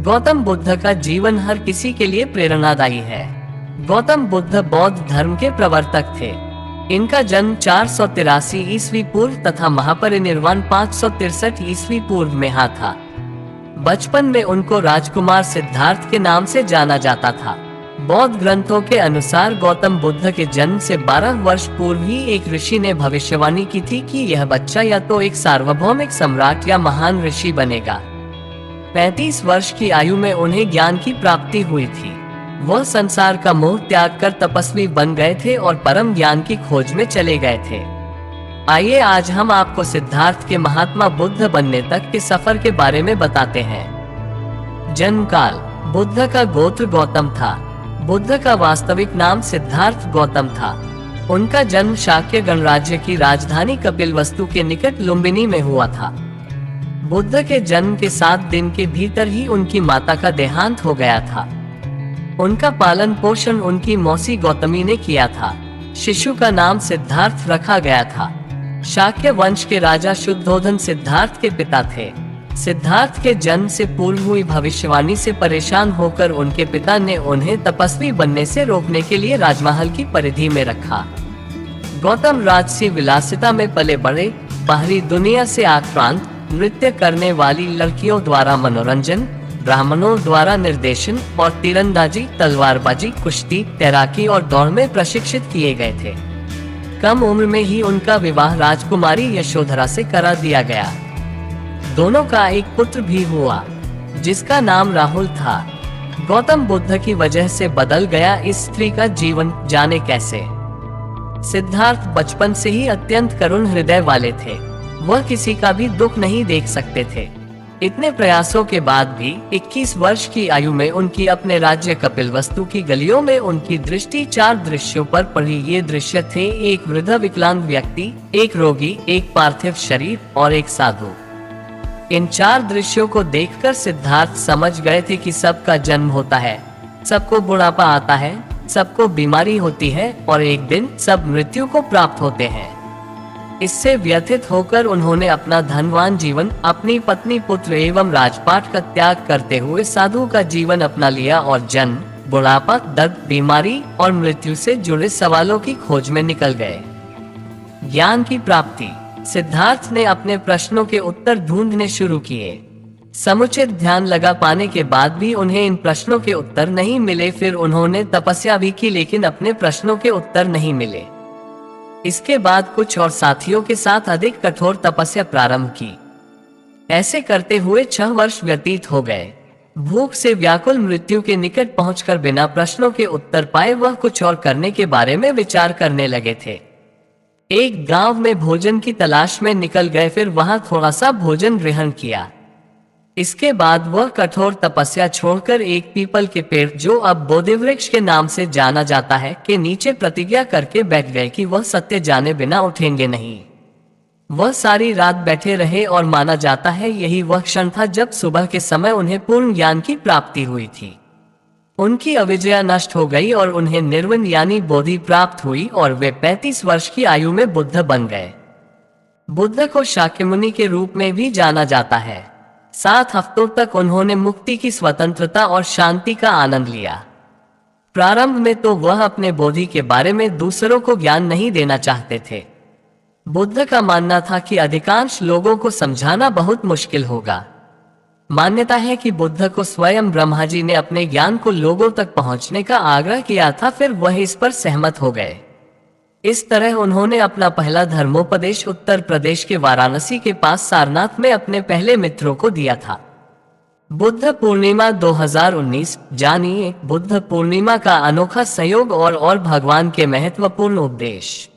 गौतम बुद्ध का जीवन हर किसी के लिए प्रेरणादायी है। गौतम बुद्ध बौद्ध धर्म के प्रवर्तक थे। इनका जन्म 483 ईस्वी पूर्व तथा महापरिनिर्वाण 563 ईस्वी पूर्व में था। बचपन में उनको राजकुमार सिद्धार्थ के नाम से जाना जाता था। बौद्ध ग्रंथों के अनुसार गौतम बुद्ध के जन्म से 12 वर्ष पूर्व ही एक ऋषि ने भविष्यवाणी की थी कि यह बच्चा या तो एक सार्वभौमिक सम्राट या महान ऋषि बनेगा। 35 वर्ष की आयु में उन्हें ज्ञान की प्राप्ति हुई थी। वह संसार का मोह त्याग कर तपस्वी बन गए थे और परम ज्ञान की खोज में चले गए थे। आइए आज हम आपको सिद्धार्थ के महात्मा बुद्ध बनने तक के सफर के बारे में बताते हैं। जन्म काल। बुद्ध का गोत्र गौतम था। बुद्ध का वास्तविक नाम सिद्धार्थ गौतम था। उनका जन्म शाक्य गणराज्य की राजधानी कपिलवस्तु के निकट लुम्बिनी में हुआ था। बुद्ध के जन्म के 7 दिन के भीतर ही उनकी माता का देहांत हो गया था। उनका पालन पोषण उनकी मौसी गौतमी ने किया था। शिशु का नाम सिद्धार्थ रखा गया था। शाक्य वंश के राजा शुद्धोधन सिद्धार्थ के पिता थे। सिद्धार्थ के जन्म से पूर्व हुई भविष्यवाणी से परेशान होकर उनके पिता ने उन्हें तपस्वी बनने से रोकने के लिए राजमहल की परिधि में रखा। गौतम राजसी विलासिता में पले बड़े, बाहरी दुनिया से आक्रांत, नृत्य करने वाली लड़कियों द्वारा मनोरंजन, ब्राह्मणों द्वारा निर्देशन और तीरंदाजी, तलवारबाजी, कुश्ती, तैराकी और दौड़ में प्रशिक्षित किए गए थे। कम उम्र में ही उनका विवाह राजकुमारी यशोधरा से करा दिया गया। दोनों का एक पुत्र भी हुआ जिसका नाम राहुल था। गौतम बुद्ध की वजह से बदल गया इस स्त्री का जीवन, जाने कैसे। सिद्धार्थ बचपन से ही अत्यंत करुण हृदय वाले थे। वह किसी का भी दुख नहीं देख सकते थे। इतने प्रयासों के बाद भी 21 वर्ष की आयु में उनकी अपने राज्य कपिलवस्तु की गलियों में उनकी दृष्टि 4 दृश्यों पर पड़ी। ये दृश्य थे एक वृद्ध विकलांग व्यक्ति, एक रोगी, एक पार्थिव शरीर और एक साधु। इन 4 दृश्यों को देखकर सिद्धार्थ समझ गए थे कि सबका जन्म होता है, सबको बुढ़ापा आता है, सबको बीमारी होती है और एक दिन सब मृत्यु को प्राप्त होते हैं। इससे व्यथित होकर उन्होंने अपना धनवान जीवन, अपनी पत्नी, पुत्र एवं राजपाट का त्याग करते हुए साधु का जीवन अपना लिया और जन्म, बुढ़ापा, दर्द, बीमारी और मृत्यु से जुड़े सवालों की खोज में निकल गए। ज्ञान की प्राप्ति। सिद्धार्थ ने अपने प्रश्नों के उत्तर ढूंढने शुरू किए। समुचित ध्यान लगा पाने के बाद भी उन्हें इन प्रश्नों के उत्तर नहीं मिले। फिर उन्होंने तपस्या भी की लेकिन अपने प्रश्नों के उत्तर नहीं मिले। इसके बाद कुछ और साथियों के साथ अधिक कठोर तपस्या प्रारंभ की। ऐसे करते हुए 6 वर्ष व्यतीत हो गए। भूख से व्याकुल मृत्यु के निकट पहुंचकर बिना प्रश्नों के उत्तर पाए वह कुछ और करने के बारे में विचार करने लगे थे। एक गांव में भोजन की तलाश में निकल गए, फिर वहां थोड़ा सा भोजन ग्रहण किया। इसके बाद वह कठोर तपस्या छोड़कर एक पीपल के पेड़, जो अब बोधिवृक्ष के नाम से जाना जाता है, के नीचे प्रतिज्ञा करके बैठ गए कि वह सत्य जाने बिना उठेंगे नहीं। वह सारी रात बैठे रहे और माना जाता है यही वह क्षण था जब सुबह के समय उन्हें पूर्ण ज्ञान की प्राप्ति हुई थी। उनकी अविद्या नष्ट हो गई और उन्हें निर्वाण यानी बोधि प्राप्त हुई और वे 35 वर्ष की आयु में बुद्ध बन गए। बुद्ध को शाक्यमुनि के रूप में भी जाना जाता है। 7 हफ्तों तक उन्होंने मुक्ति की स्वतंत्रता और शांति का आनंद लिया। प्रारंभ में तो वह अपने बोधि के बारे में दूसरों को ज्ञान नहीं देना चाहते थे। बुद्ध का मानना था कि अधिकांश लोगों को समझाना बहुत मुश्किल होगा। मान्यता है कि बुद्ध को स्वयं ब्रह्मा जी ने अपने ज्ञान को लोगों तक पहुंचने का आग्रह किया था, फिर वह इस पर सहमत हो गए। इस तरह उन्होंने अपना पहला धर्मोपदेश उत्तर प्रदेश के वाराणसी के पास सारनाथ में अपने पहले मित्रों को दिया था। बुद्ध पूर्णिमा 2019। जानिए बुद्ध पूर्णिमा का अनोखा संयोग और भगवान के महत्वपूर्ण उपदेश।